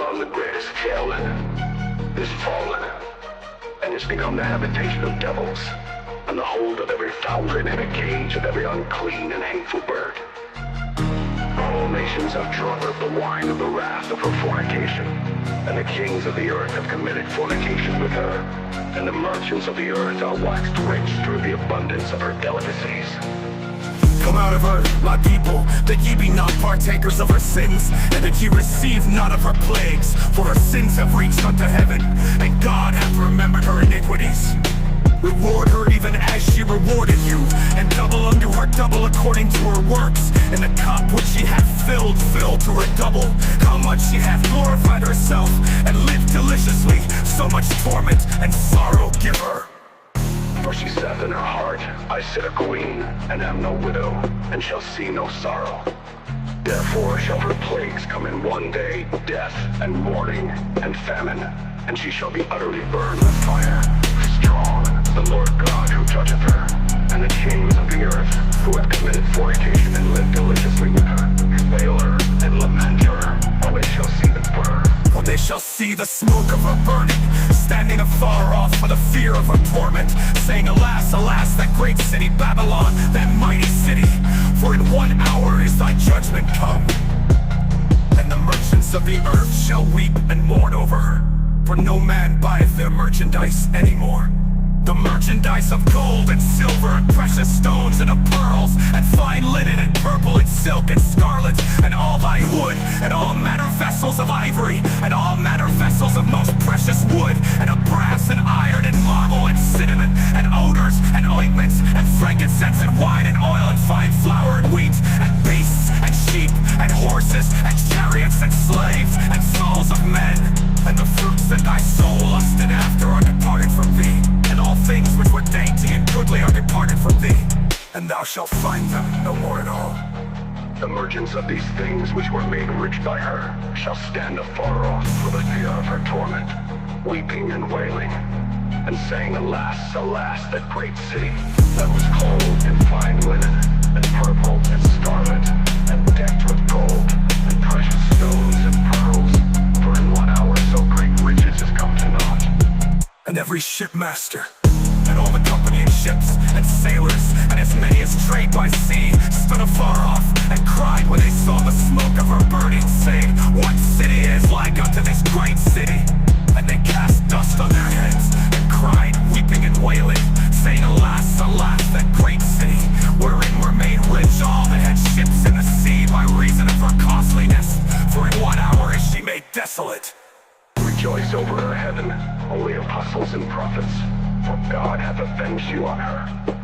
Babylon, the greatest Helen, is fallen, and has become the habitation of devils, and the hold of every foundling and a cage of every unclean and hateful bird. All nations have drunk of the wine of the wrath of her fornication, and the kings of the earth have committed fornication with her, and the merchants of the earth are waxed rich through the abundance of her delicacies. Come out of her, my people, that ye be not partakers of her sins, and that ye receive none of her plagues, for her sins have reached unto heaven, and God hath remembered her iniquities. Reward her even as she rewarded you, and double unto her double according to her works, and the cup which she hath filled, fill to her double. How much she hath glorified herself, and lived deliciously, so much torment and sorrow give her. For she saith in her heart, I sit a queen, and am no widow, and shall see no sorrow. Therefore shall her plagues come in one day, death, and mourning, and famine, and she shall be utterly burned with fire. Strong, the Lord God who judgeth her, and the kings of the earth, who have committed fornication and lived deliciously with her, wail her and lament her, for they shall see the burn. For they shall see the smoke of her burning, standing afar off for the fear of her torment, saying, Alas, alas, that great city Babylon, that mighty city, for in 1 hour is thy judgment come. And the merchants of the earth shall weep and mourn over her, for no man buyeth their merchandise anymore. The merchandise of gold and silver and precious stones and of pearls and fine linen and purple and silk and scarlet and all thy wood and all manner vessels of ivory and all manner vessels of most precious wood and of brass and iron and marble and cinnamon and odors and ointments and frankincense and wine and oil and fine flour and wheat and beasts and sheep and horses and chariots and slaves and souls of men, and the fruits that thy soul lusted after are departed from thee, and all things which were dainty and goodly are departed from thee, and thou shalt find them no more at all. The merchants of these things which were made rich by her shall stand afar off for the fear of her torment, weeping and wailing, and saying, Alas, alas, that great city, that was clothed in fine linen, and purple and scarlet, and decked with gold, and precious stones and pearls, for in 1 hour so great riches is come to naught. And every shipmaster, and all the company of ships, and sailors, and as many as trade by sea, stood afar off, and cried when they saw the smoke of her burning, saying, What city is like unto this great city? And they cast dust on their heads, and cried, weeping and wailing, saying, Alas, alas, that great city, wherein were made rich all that had ships in the sea by reason of her costliness, for in 1 hour is she made desolate. Rejoice over her heaven, holy apostles and prophets, for God hath avenged you on her.